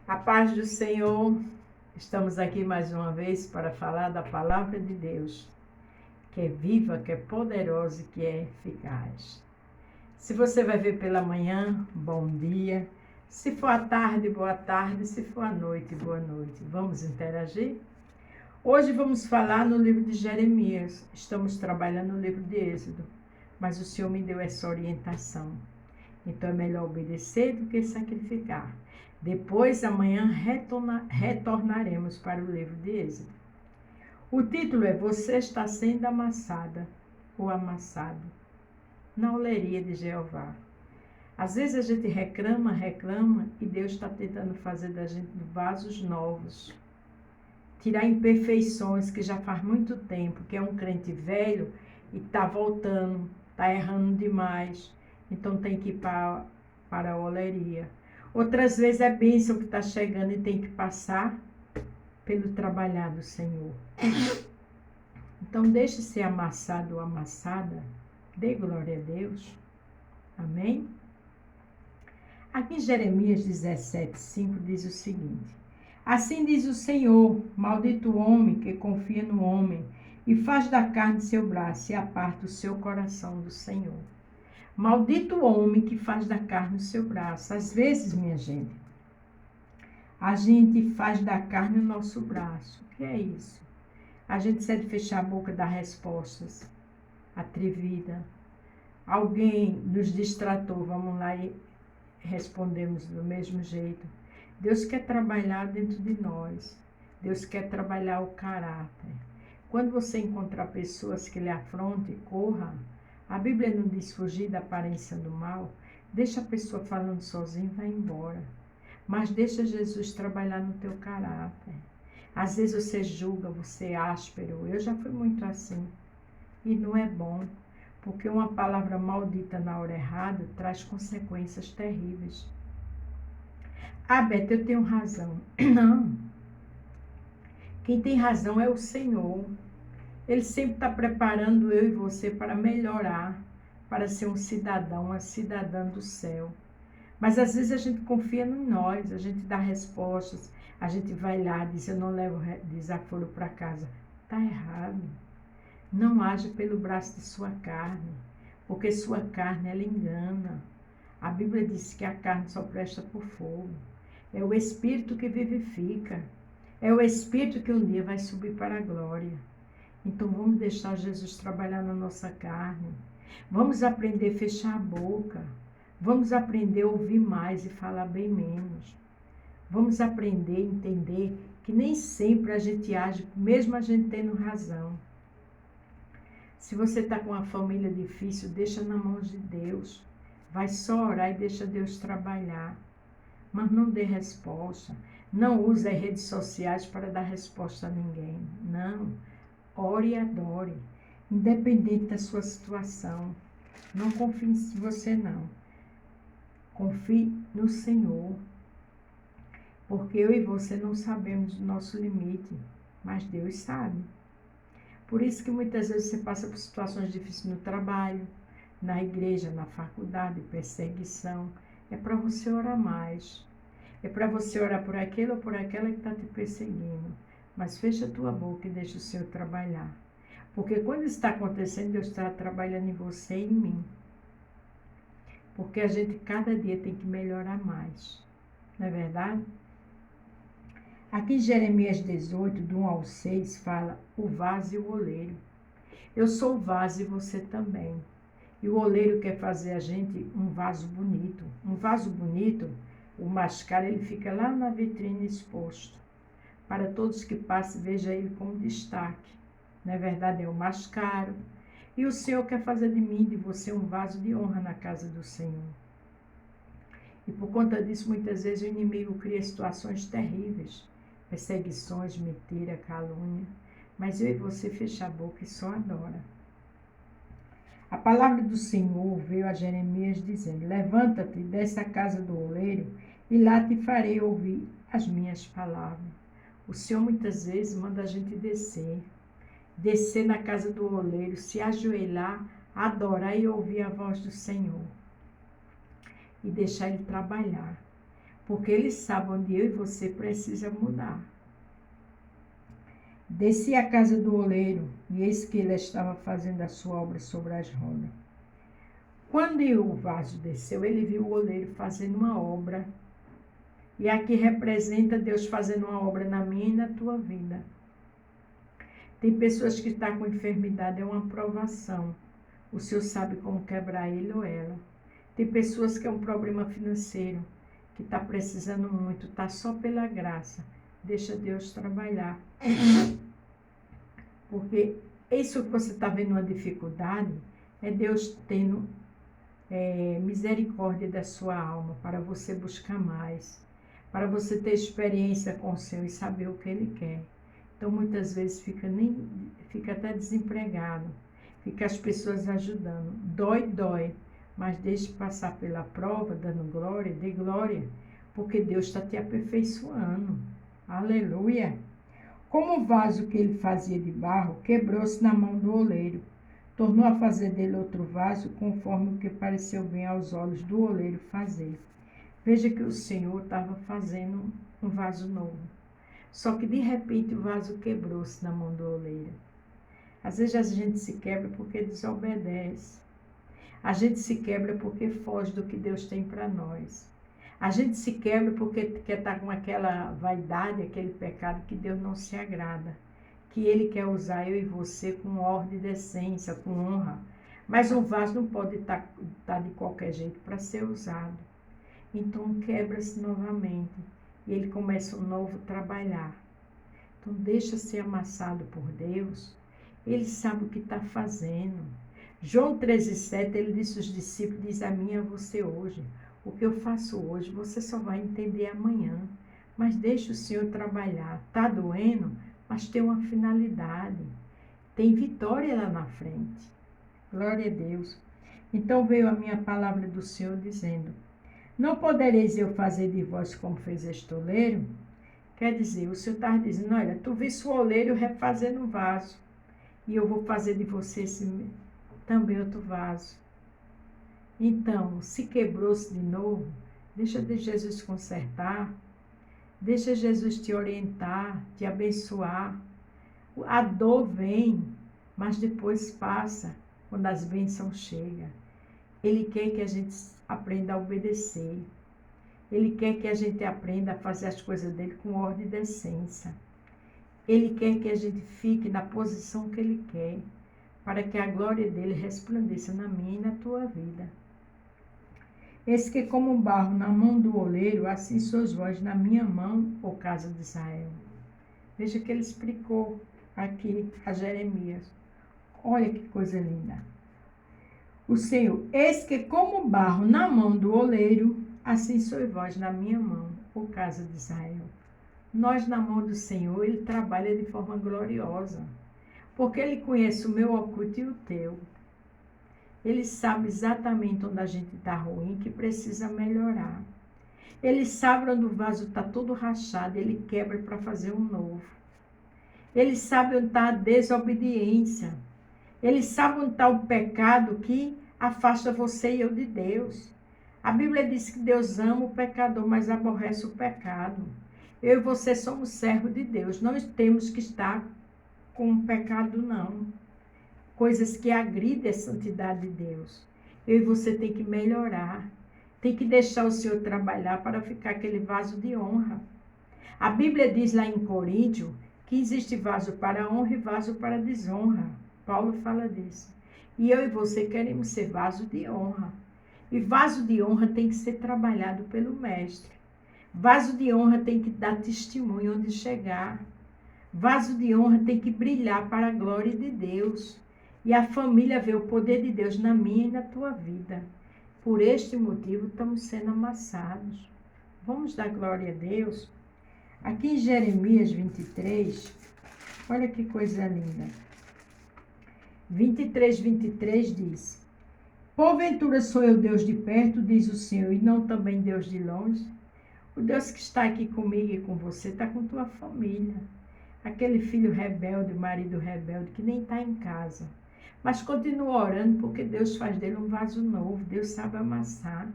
A paz do Senhor, estamos aqui mais uma vez para falar da palavra de Deus, que é viva, que é poderosa e que é eficaz. Se você vai ver pela manhã, bom dia. Se for à tarde, boa tarde. Se for à noite, boa noite. Vamos interagir? Hoje vamos falar no livro de Jeremias. Estamos trabalhando no livro de Êxodo, mas o Senhor me deu essa orientação. Então é melhor obedecer do que sacrificar. Depois, amanhã, retornaremos para o livro de Êxodo. O título é Você está sendo amassada ou amassado na oleria de Jeová. Às vezes a gente reclama e Deus está tentando fazer da gente vasos novos. Tirar imperfeições que já faz muito tempo, que é um crente velho e está voltando, está errando demais. Então tem que ir para a oleria. Outras vezes é bênção que está chegando e tem que passar pelo trabalhar do Senhor. Então deixe ser amassado ou amassada. Dê glória a Deus. Amém? Aqui em Jeremias 17:5 diz o seguinte: Assim diz o Senhor, maldito o homem que confia no homem e faz da carne seu braço e aparta o seu coração do Senhor. Maldito o homem que faz da carne o seu braço. Às vezes, minha gente, a gente faz da carne o nosso braço. O que é isso? A gente sempre fechar a boca, dar respostas atrevida. Alguém nos distratou, vamos lá e respondemos do mesmo jeito. Deus quer trabalhar dentro de nós. Deus quer trabalhar o caráter. Quando você encontrar pessoas que lhe afrontem, corra. A Bíblia não diz fugir da aparência do mal. Deixa a pessoa falando sozinha e vai embora. Mas deixa Jesus trabalhar no teu caráter. Às vezes você julga, você é áspero. Eu já fui muito assim. E não é bom. Porque uma palavra maldita na hora errada traz consequências terríveis. Ah, Beta, eu tenho razão. Não. Quem tem razão é o Senhor. Ele sempre está preparando eu e você para melhorar, para ser um cidadão, uma cidadã do céu. Mas às vezes a gente confia em nós, a gente dá respostas, a gente vai lá, diz, eu não levo desaforo para casa. Está errado. Não haja pelo braço de sua carne, porque sua carne, ela engana. A Bíblia diz que a carne só presta por fogo. É o Espírito que vivifica. É o Espírito que um dia vai subir para a glória. Então vamos deixar Jesus trabalhar na nossa carne. Vamos aprender a fechar a boca. Vamos aprender a ouvir mais e falar bem menos. Vamos aprender a entender que nem sempre a gente age, mesmo a gente tendo razão. Se você está com uma família difícil, deixa na mão de Deus. Vai só orar e deixa Deus trabalhar. Mas não dê resposta. Não use as redes sociais para dar resposta a ninguém. Não. Ore e adore, independente da sua situação. Não confie em você, não. Confie no Senhor. Porque eu e você não sabemos o nosso limite, mas Deus sabe. Por isso que muitas vezes você passa por situações difíceis no trabalho, na igreja, na faculdade, perseguição. É para você orar mais. É para você orar por aquele ou por aquela que está te perseguindo. Mas fecha a tua boca e deixa o Senhor trabalhar. Porque quando está acontecendo, Deus está trabalhando em você e em mim. Porque a gente cada dia tem que melhorar mais. Não é verdade? Aqui em Jeremias 18, do 1 ao 6, fala o vaso e o oleiro. Eu sou o vaso e você também. E o oleiro quer fazer a gente um vaso bonito. Um vaso bonito, o mascara, ele fica lá na vitrine exposto. Para todos que passem, veja ele como destaque. Na verdade, é o mais caro. E o Senhor quer fazer de mim, de você, um vaso de honra na casa do Senhor. E por conta disso, muitas vezes o inimigo cria situações terríveis. Perseguições, mentira, calúnia. Mas eu e você fecha a boca e só adora. A palavra do Senhor veio a Jeremias dizendo: Levanta-te, desce à casa do oleiro, e lá te farei ouvir as minhas palavras. O Senhor muitas vezes manda a gente descer na casa do oleiro, se ajoelhar, adorar e ouvir a voz do Senhor. E deixar Ele trabalhar. porque Ele sabe onde eu e você precisa mudar. Desci à casa do oleiro, e eis que ele estava fazendo a sua obra sobre as rodas. Quando o vaso desceu, ele viu o oleiro fazendo uma obra. E aqui representa Deus fazendo uma obra na minha e na tua vida. Tem pessoas que estão com enfermidade, é uma provação. O Senhor sabe como quebrar ele ou ela. Tem pessoas que é um problema financeiro, que está precisando muito, está só pela graça. Deixa Deus trabalhar. Porque isso que você está vendo uma dificuldade, é Deus tendo misericórdia da sua alma, para você buscar mais, para você ter experiência com o Senhor e saber o que Ele quer. Então, muitas vezes, fica até desempregado, fica as pessoas ajudando. Dói, mas deixe passar pela prova, dando glória, dê glória, porque Deus está te aperfeiçoando. Aleluia! Como o vaso que ele fazia de barro quebrou-se na mão do oleiro, tornou a fazer dele outro vaso, conforme o que pareceu bem aos olhos do oleiro fazer. Veja que o Senhor estava fazendo um vaso novo. Só que de repente o vaso quebrou-se na mão do oleiro. Às vezes a gente se quebra porque desobedece. A gente se quebra porque foge do que Deus tem para nós. A gente se quebra porque quer estar com aquela vaidade, aquele pecado que Deus não se agrada. Que Ele quer usar eu e você com ordem e decência, com honra. Mas um vaso não pode estar de qualquer jeito para ser usado. Então quebra-se novamente e Ele começa um novo trabalhar. Então deixa ser amassado por Deus. Ele sabe o que está fazendo. João 13,7, ele disse aos discípulos, diz a mim e a você hoje. O que eu faço hoje, você só vai entender amanhã. Mas deixa o Senhor trabalhar. Está doendo, mas tem uma finalidade. Tem vitória lá na frente. Glória a Deus. Então veio a minha palavra do Senhor dizendo, não podereis eu fazer de vós como fez este oleiro? Quer dizer, o Senhor está dizendo, olha, tu viste o oleiro refazendo um vaso. E eu vou fazer de você também outro vaso. Então, se quebrou-se de novo, deixa de Jesus consertar, deixa Jesus te orientar, te abençoar. A dor vem, mas depois passa, quando as bênçãos chegam. Ele quer que a gente aprenda a obedecer. Ele quer que a gente aprenda a fazer as coisas dele com ordem e decência. Ele quer que a gente fique na posição que Ele quer, para que a glória dele resplandeça na minha e na tua vida. Eis que como um barro na mão do oleiro, assim sois vós na minha mão, ó casa de Israel. Veja que ele explicou aqui a Jeremias. Olha que coisa linda. O Senhor, eis que como barro na mão do oleiro, assim sois vós na minha mão, ó casa de Israel. Nós na mão do Senhor, Ele trabalha de forma gloriosa, porque Ele conhece o meu oculto e o teu. Ele sabe exatamente onde a gente está ruim, que precisa melhorar. Ele sabe onde o vaso está todo rachado, Ele quebra para fazer um novo. Ele sabe onde está a desobediência. Ele sabe onde está o pecado que afasta você e eu de Deus. A Bíblia diz que Deus ama o pecador, mas aborrece o pecado. Eu e você somos servos de Deus. Nós temos que estar com o pecado, não. Coisas que agridem a santidade de Deus. Eu e você tem que melhorar. Tem que deixar o Senhor trabalhar para ficar aquele vaso de honra. A Bíblia diz lá em Coríntios que existe vaso para honra e vaso para desonra. Paulo fala disso. E eu e você queremos ser vaso de honra. E vaso de honra tem que ser trabalhado pelo Mestre. Vaso de honra tem que dar testemunho onde chegar. Vaso de honra tem que brilhar para a glória de Deus. E a família vê o poder de Deus na minha e na tua vida. Por este motivo estamos sendo amassados. Vamos dar glória a Deus. Aqui em Jeremias 23, olha que coisa linda. 23 diz, porventura sou eu Deus de perto, diz o Senhor, e não também Deus de longe? O Deus que está aqui comigo e com você está com tua família. Aquele filho rebelde, marido rebelde, que nem está em casa. Mas continua orando porque Deus faz dele um vaso novo. Deus sabe amassar.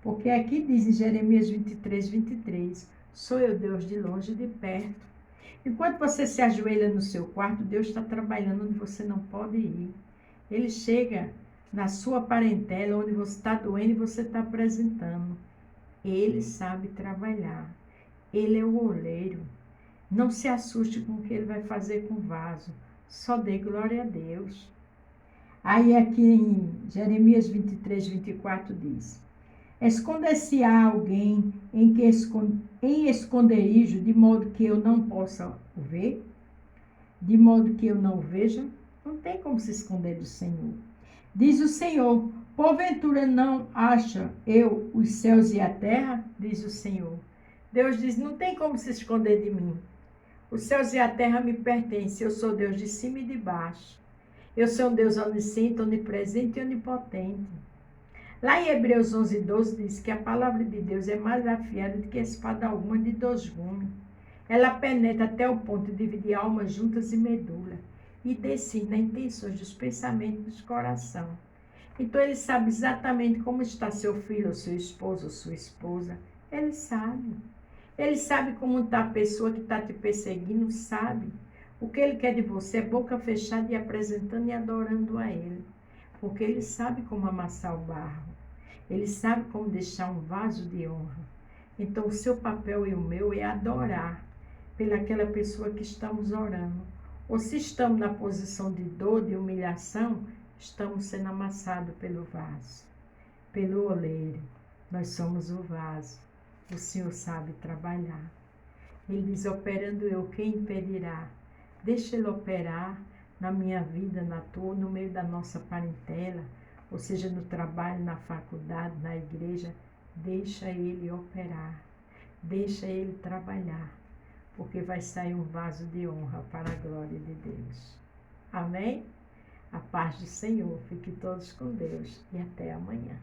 Porque aqui diz em Jeremias 23, 23, sou eu Deus de longe e de perto. Enquanto você se ajoelha no seu quarto, Deus está trabalhando onde você não pode ir. Ele chega na sua parentela, onde você está doendo e você está apresentando. Ele sabe trabalhar. Ele é o oleiro. Não se assuste com o que ele vai fazer com o vaso. Só dê glória a Deus. Aí aqui em Jeremias 23, 24 diz: esconder-se-á alguém em esconderijo, de modo que eu não possa o ver? De modo que eu não o veja? Não tem como se esconder do Senhor. Diz o Senhor: porventura não acha eu os céus e a terra? Diz o Senhor. Deus diz: não tem como se esconder de mim. Os céus e a terra me pertencem. Eu sou Deus de cima e de baixo. Eu sou um Deus onisciente, onipresente e onipotente. Lá em Hebreus 11, 12 diz que a palavra de Deus é mais afiada do que a espada alguma de dois gumes. Ela penetra até o ponto de dividir almas juntas e medula e discerne intenções dos pensamentos do coração. Então ele sabe exatamente como está seu filho, ou seu esposo, ou sua esposa. Ele sabe. Ele sabe como está a pessoa que está te perseguindo, sabe. O que ele quer de você é boca fechada e apresentando e adorando a ele. Porque ele sabe como amassar o barro. Ele sabe como deixar um vaso de honra. Então o seu papel e o meu é adorar pelaquela pessoa que estamos orando. Ou se estamos na posição de dor, de humilhação, estamos sendo amassados pelo vaso, pelo oleiro. Nós somos o vaso. O Senhor sabe trabalhar. Ele diz: operando eu, quem impedirá? Deixa Ele operar na minha vida, na tua, no meio da nossa parentela, ou seja, no trabalho, na faculdade, na igreja. Deixa Ele operar. Deixa Ele trabalhar. Porque vai sair um vaso de honra para a glória de Deus. Amém? A paz do Senhor. Fiquem todos com Deus e até amanhã.